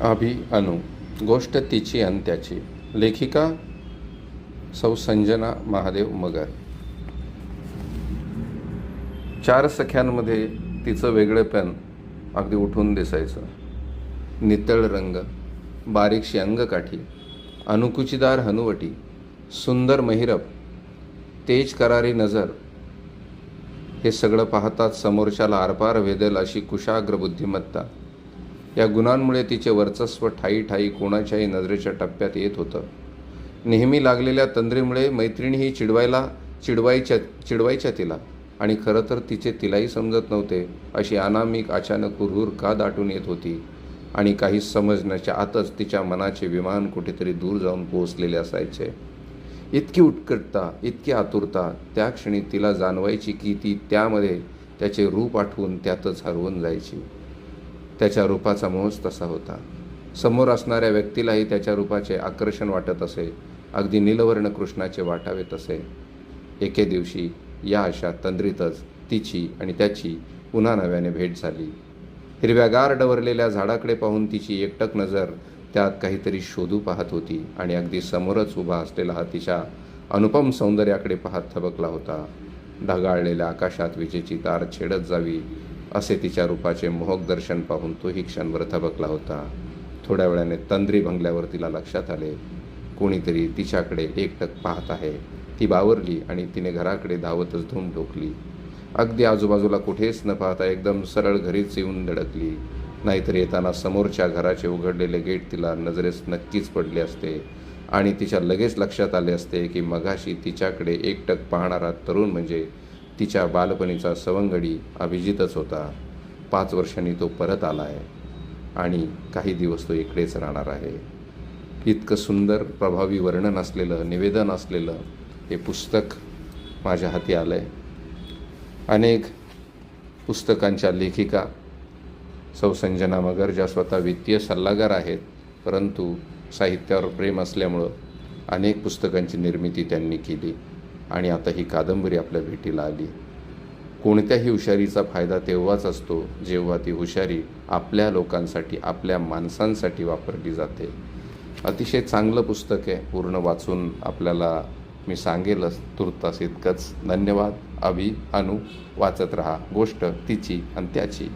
अभि अनु, गोष्ट तिची आणि त्याची. लेखिका सौ संजना महादेव मगर. 4 सख्यांमध्ये तिचं वेगळेपण अगदी उठून दिसायचं. नितळ रंग, बारीकशी अंगकाठी, अनुकुचीदार हनुवटी, सुंदर महिरप, तेज करारी नजर, हे सगळं पाहताच समोरच्याला आरपार वेधेल अशी कुशाग्र बुद्धिमत्ता. या गुणांमुळे तिचे वर्चस्व ठायी ठायी कोणाच्याही नजरेच्या टप्प्यात येत होतं. नेहमी लागलेल्या तंद्रीमुळे मैत्रिणीही चिडवायच्या तिला, आणि खरं तर तिलाही समजत नव्हते अशी अनामिक अचानक हुरहुर का दाटून येत होती. आणि काही समजण्याच्या आतच तिच्या मनाचे विमान कुठेतरी दूर जाऊन पोहोचलेले असायचे. इतकी उत्कटता, इतकी आतुरता त्या क्षणी तिला जाणवायची की ती त्यामध्ये त्याचे रूप आठवून त्यातच हरवून जायची. त्याच्या रूपाचा मोहच तसा होता. समोर असणाऱ्या व्यक्तीलाही त्याच्या रूपाचे आकर्षण वाटत असे, अगदी नीलवर्ण कृष्णाचे वाटावे तसे. एके दिवशी या अशा तंद्रीतच तिची आणि त्याची पुन्हा नव्याने भेट झाली. हिरव्यागार डवरलेल्या झाडाकडे पाहून तिची एकटक नजर त्यात काहीतरी शोधू पाहत होती, आणि अगदी समोरच उभा असलेला हा तिच्या अनुपम सौंदर्याकडे पाहत थबकला होता. ढगाळलेल्या आकाशात विजेची तार छेडत जावी असे तिच्या रूपाचे मोहक दर्शन पाहून तोही क्षणभर थबकला होता. थोड्या वेळाने तंद्री भंगल्यावर तिला लक्षात आले, कोणीतरी तिच्याकडे एकटक पाहत आहे. ती बावरली आणि तिने घराकडे धावतच धूम ठोकली. अगदी आजूबाजूला कुठेच न पाहता एकदम सरळ घरीच येऊन धडकली. नाहीतर येताना समोरच्या घराचे उघडलेले गेट तिला नजरेस नक्कीच पडले असते, आणि तिच्या लगेच लक्षात आले असते की मगाशी तिच्याकडे एकटक पाहणारा तरुण म्हणजे तिच्या बालपणीचा सवंगडी अभिजितच होता. 5 वर्षांनी तो परत आला आहे, आणि काही दिवस तो इकडेच राहणार आहे. इतकं सुंदर प्रभावी वर्णन असलेलं, निवेदन असलेलं हे पुस्तक माझ्या हाती आलं आहे. अनेक पुस्तकांच्या लेखिका सौ संजना मगर, ज्या स्वतः वित्तीय सल्लागार आहेत, परंतु साहित्यावर प्रेम असल्यामुळं अनेक पुस्तकांची निर्मिती त्यांनी केली, आणि आता ही कादंबरी आपल्या भेटीला आली. कोणत्याही हुशारीचा फायदा तेव्हाच असतो जेव्हा ती हुशारी आपल्या लोकांसाठी, आपल्या माणसांसाठी वापरली जाते. अतिशय चांगलं पुस्तक आहे. पूर्ण वाचून आपल्याला मी सांगेलच तुर्तास इतकंच. धन्यवाद. अभि अनु, वाचत रहा. गोष्ट तिची आणि त्याची.